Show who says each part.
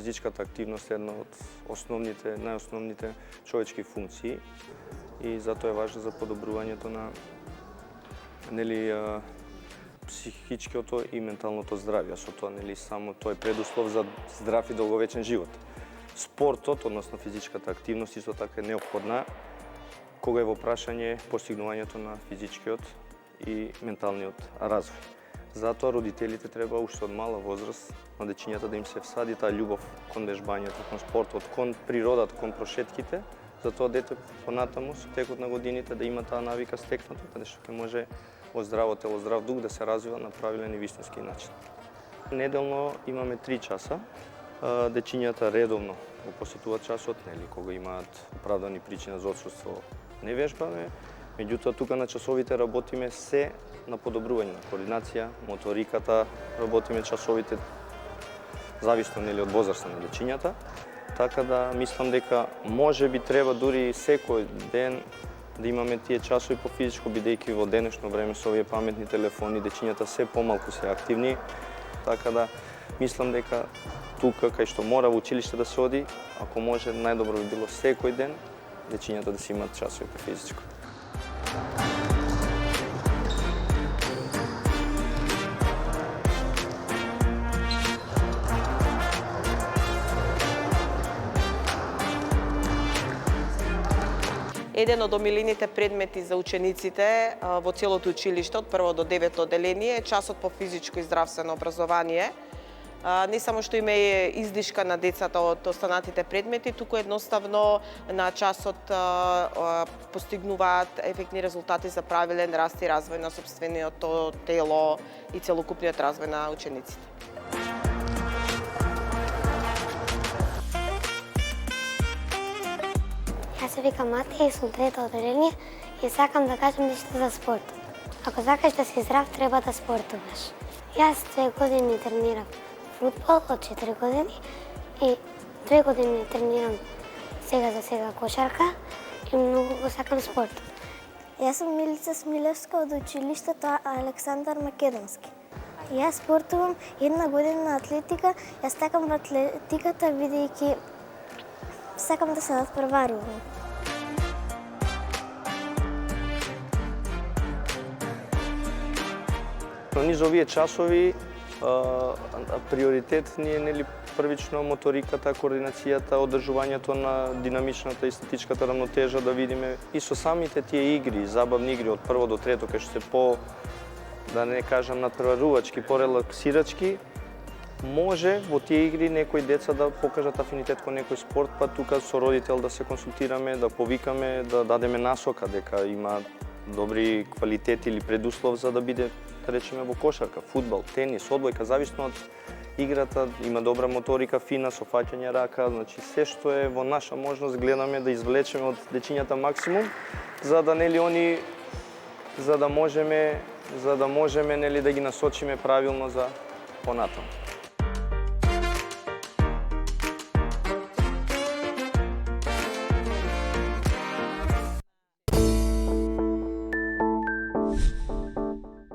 Speaker 1: физичката активност е една од најосновните човечки функции и затоа е важно за подобрувањето на психичкото и менталното здравје. Со тоа само тоа е предуслов за здрав и долговечен живот. Спортот, односно физичката активност, исто така е неопходна кога е во прашање постигнувањето на физичкиот и менталниот развој. Затоа родителите треба уште од мала возраст на дечињата да им се всади таа љубов кон вежбањето, кон спортот, кон природата, кон прошетките, за тоа дете понатаму со текот на годините да има таа навика стекната, каде што ќе може од здраво тело, здрав дух да се развива на правилен и вистински начин. Неделно имаме 3 часа. Дечињата редовно го посетуваат часот, кога имаат оправдани причини за отсуство не вежбаме. Меѓутоа, тука на часовите работиме се на подобрување на координација, моториката, работиме часовите зависно од возраста на дечињата. Така да мислам дека може би треба дури секој ден да имаме тие часови по физичко, бидејќи во денешно време со овие паметни телефони дечињата се помалку се активни. Така да мислам дека тука кај што мора во училиште да се оди, ако може најдобро би било секој ден дечињата да си имаат часови по физичко.
Speaker 2: Еден од омилените предмети за учениците во целото училиште од 1 до 9 одделение е часот по физичко и здравствено образование. Не само што има излишка на децата од останатите предмети, туку едноставно на часот постигнуваат ефектни резултати за правилен раст и развој на сопствениот тело и целокупниот развој на учениците.
Speaker 3: Јас се викам Матија и сум 3-то одделение и сакам да кажам нешто за спорт. Ако сакаш да си здрав, треба да спортуваш. Јас 2 години тренирам фудбал од 4 години и 2 години тренирам сега кошарка и многу го сакам спорт.
Speaker 4: Јас сум Милица Смилевска од училиштето Александар Македонски. Јас спортувам 1 година на атлетика. Јас сакам атлетиката бидејќи сакам да се надпреварувам.
Speaker 1: Низ овие часови приоритет ни е првично моториката, координацијата, одржувањето на динамичната и статичката рамнотежа да видиме и со самите тие игри, забавни игри од 1 до 3 кај што се да не кажам надпреварувачки, порелаксирачки, може во тие игри некои деца да покажат афинитет кон некој спорт, па тука со родител да се консултираме, да повикаме, да дадеме насока дека има добри квалитети или предуслов за да биде, да речеме, во кошарка, фудбал, тенис, одбојка, зависно од играта, има добра моторика, фина, со фаќање рака, значи се што е во наша можност гледаме да извлечеме од дечињата максимум, за да можеме да ги насочиме правилно за понатаму.